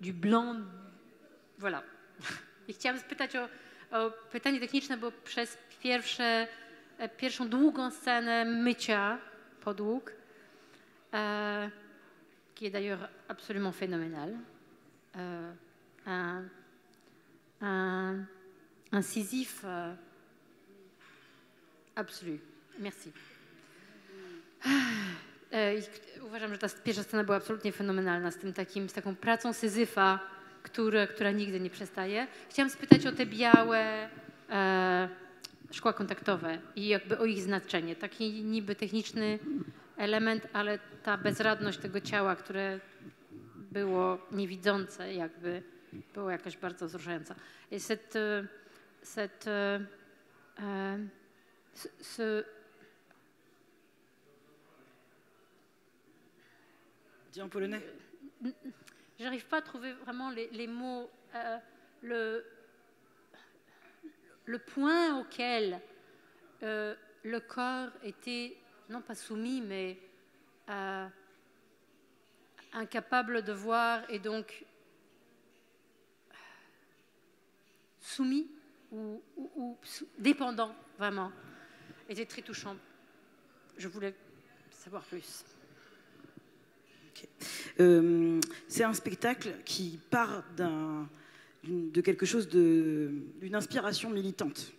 du blanc. Voilà. I chciałam spytać o pytanie techniczne, bo przez pierwszą długą scenę mycia podłóg, qui est d'ailleurs absolument phénoménal, un Sisyphe absolu. Merci. Uważam, że ta pierwsza scena była absolutnie fenomenalna, z taką pracą Syzyfa, która nigdy nie przestaje. Chciałam spytać o te białe szkła kontaktowe i jakby o ich znaczenie. Taki niby techniczny element, ale ta bezradność tego ciała, które było niewidzące, jakby było jakaś bardzo wzruszająca. I Dis en polonais. J'arrive pas à trouver vraiment les mots, le point auquel le corps était, non pas soumis, mais incapable de voir et donc soumis ou dépendant, vraiment, était très touchant. Je voulais savoir plus. C'est un spectacle qui part de quelque chose, d'une inspiration militante.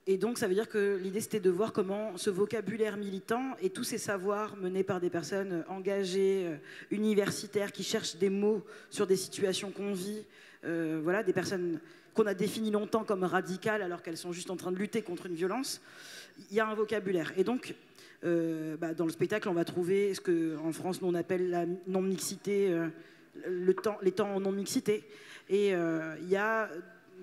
Et donc, ça veut dire que l'idée, c'était de voir comment ce vocabulaire militant et tous ces savoirs menés par des personnes engagées, universitaires, qui cherchent des mots sur des situations qu'on vit, voilà, des personnes qu'on a définies longtemps comme radicales alors qu'elles sont juste en train de lutter contre une violence, il y a un vocabulaire. Et donc, dans le spectacle, on va trouver ce qu'en France, nous, on appelle la non-mixité, les temps en non-mixité. Et il y a...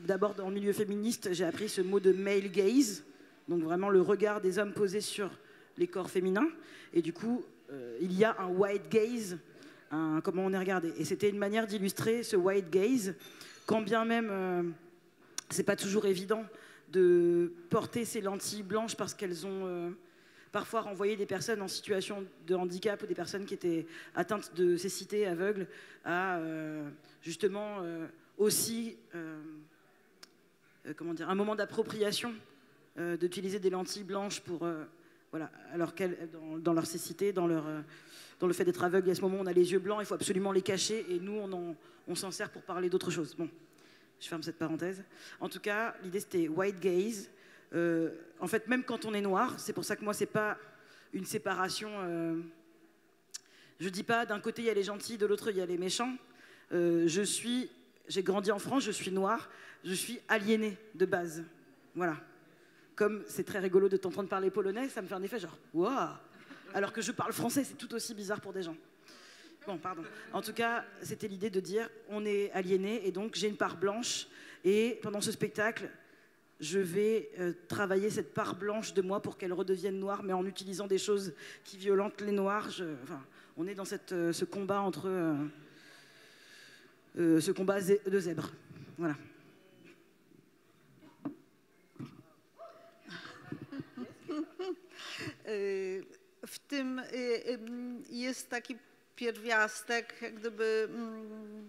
D'abord, dans le milieu féministe, j'ai appris ce mot de male gaze, donc vraiment le regard des hommes posé sur les corps féminins. Et du coup, il y a un white gaze, comment on est regardé. Et c'était une manière d'illustrer ce white gaze, quand bien même c'est pas toujours évident de porter ces lentilles blanches parce qu'elles ont parfois renvoyé des personnes en situation de handicap ou des personnes qui étaient atteintes de cécité aveugle à justement aussi... comment dire, un moment d'appropriation, d'utiliser des lentilles blanches pour, voilà, alors qu'elles, dans leur cécité, dans le fait d'être aveugle, à ce moment on a les yeux blancs, il faut absolument les cacher, et nous on s'en sert pour parler d'autre chose. Bon, je ferme cette parenthèse. En tout cas, l'idée c'était white gaze. En fait, même quand on est noir, c'est pour ça que moi c'est pas une séparation. Je dis pas d'un côté il y a les gentils, de l'autre il y a les méchants. J'ai grandi en France, je suis noire, je suis aliénée de base. Voilà. Comme c'est très rigolo de t'entendre parler polonais, ça me fait un effet genre « Waouh !» Alors que je parle français, c'est tout aussi bizarre pour des gens. Bon, pardon. En tout cas, c'était l'idée de dire on est aliéné et donc j'ai une part blanche. Et pendant ce spectacle, je vais travailler cette part blanche de moi pour qu'elle redevienne noire, mais en utilisant des choses qui violentent les noirs. Enfin, on est dans ce combat entre... ce combat de zèbres. Voilà. W tym jest taki pierwiastek jak gdyby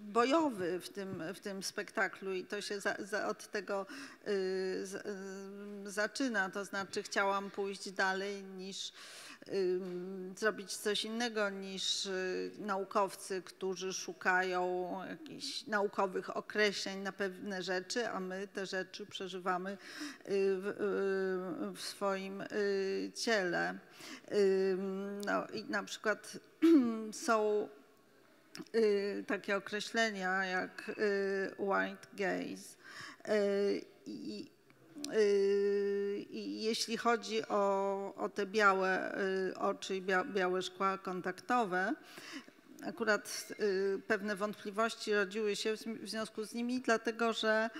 bojowy w tym spektaklu i to się od tego zaczyna, to znaczy chciałam pójść dalej niż zrobić coś innego niż naukowcy, którzy szukają jakichś naukowych określeń na pewne rzeczy, a my te rzeczy przeżywamy w swoim ciele. No i na przykład są takie określenia jak white gaze i jeśli chodzi o te białe oczy i białe szkła kontaktowe, akurat pewne wątpliwości rodziły się w związku z nimi, dlatego że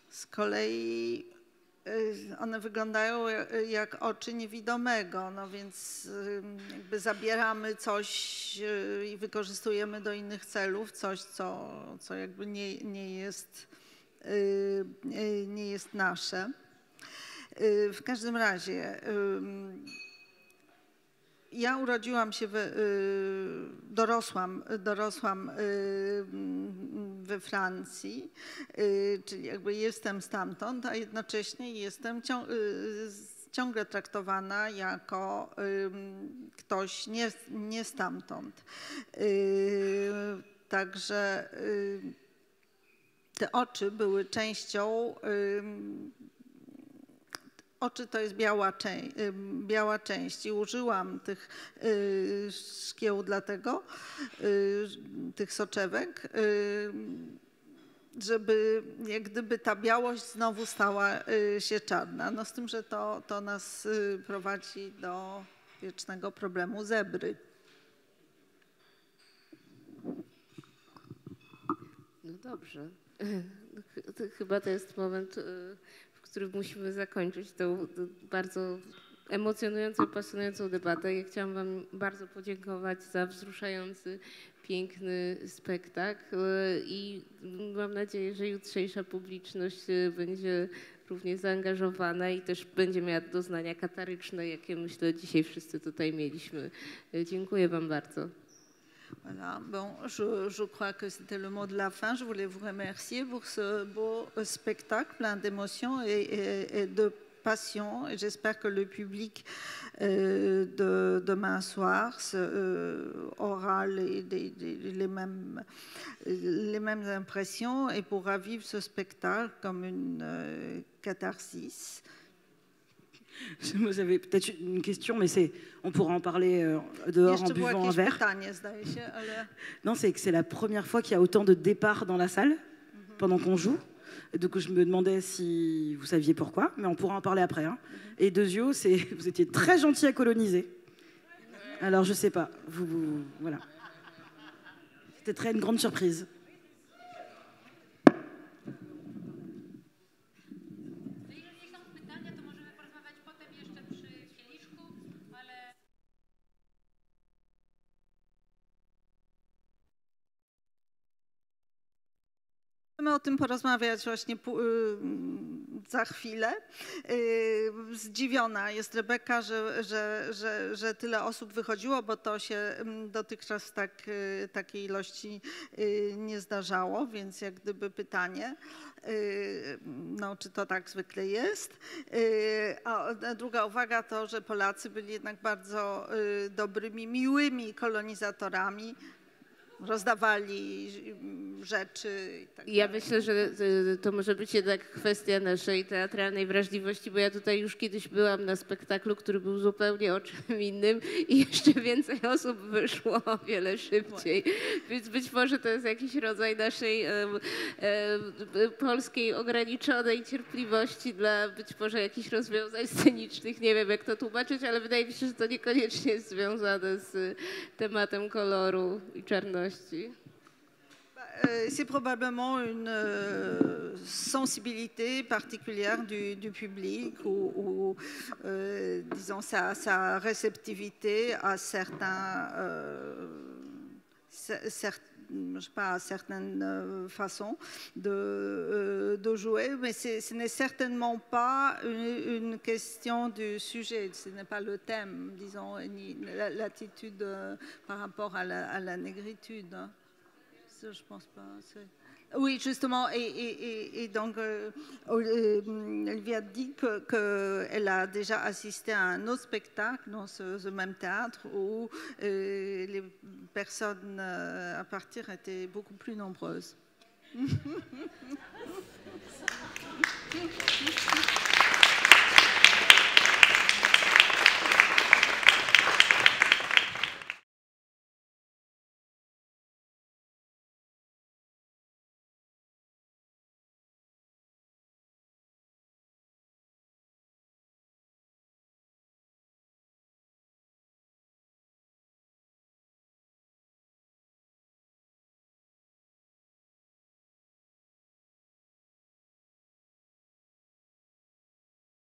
z kolei one wyglądają jak oczy niewidomego, no więc jakby zabieramy coś i wykorzystujemy do innych celów, coś co jakby nie jest nasze. W każdym razie ja urodziłam się, dorosłam we Francji, czyli jakby jestem stamtąd, a jednocześnie jestem ciągle traktowana jako ktoś nie stamtąd. Także te oczy były częścią, oczy to jest biała część i użyłam tych szkieł dlatego, tych soczewek, żeby jak gdyby ta białość znowu stała się czarna. No z tym, że to nas prowadzi do wiecznego problemu zebry. No dobrze. Chyba to jest moment, w którym musimy zakończyć tą bardzo emocjonującą i pasjonującą debatę. Ja chciałam wam bardzo podziękować za wzruszający, piękny spektakl i mam nadzieję, że jutrzejsza publiczność będzie równie zaangażowana i też będzie miała doznania kataryczne, jakie myślę dzisiaj wszyscy tutaj mieliśmy. Dziękuję wam bardzo. Voilà, bon, je crois que c'était le mot de la fin. Je voulais vous remercier pour ce beau spectacle plein d'émotions et de passion. Et j'espère que le public de demain soir aura les mêmes impressions et pourra vivre ce spectacle comme une catharsis. J'avais peut-être une question, mais on pourra en parler dehors en buvant un verre. Non, c'est que c'est la première fois qu'il y a autant de départs dans la salle pendant qu'on joue. Donc je me demandais si vous saviez pourquoi, mais on pourra en parler après. Hein. Et Dezio, vous étiez très gentil à coloniser. Alors je sais pas, voilà. C'était une grande surprise. Możemy o tym porozmawiać właśnie za chwilę. Zdziwiona jest Rebeka, że tyle osób wychodziło, bo to się dotychczas takiej ilości nie zdarzało, więc jak gdyby pytanie, no, czy to tak zwykle jest. A druga uwaga to, że Polacy byli jednak bardzo dobrymi, miłymi kolonizatorami. Rozdawali rzeczy. I tak ja myślę, że to może być jednak kwestia naszej teatralnej wrażliwości, bo ja tutaj już kiedyś byłam na spektaklu, który był zupełnie o czym innym i jeszcze więcej osób wyszło o wiele szybciej. Więc być może to jest jakiś rodzaj naszej polskiej ograniczonej cierpliwości dla być może jakichś rozwiązań scenicznych. Nie wiem, jak to tłumaczyć, ale wydaje mi się, że to niekoniecznie jest związane z tematem koloru i czarności. c'est probablement une sensibilité particulière du public ou disons, sa réceptivité à je sais pas, à certaines façons de jouer, mais ce n'est certainement pas une question du sujet, ce n'est pas le thème, disons, ni l'attitude par rapport à la négritude. Ça, je pense pas. Oui, justement, et donc, Olivia dit qu'elle a déjà assisté à un autre spectacle dans ce même théâtre où les personnes à partir étaient beaucoup plus nombreuses.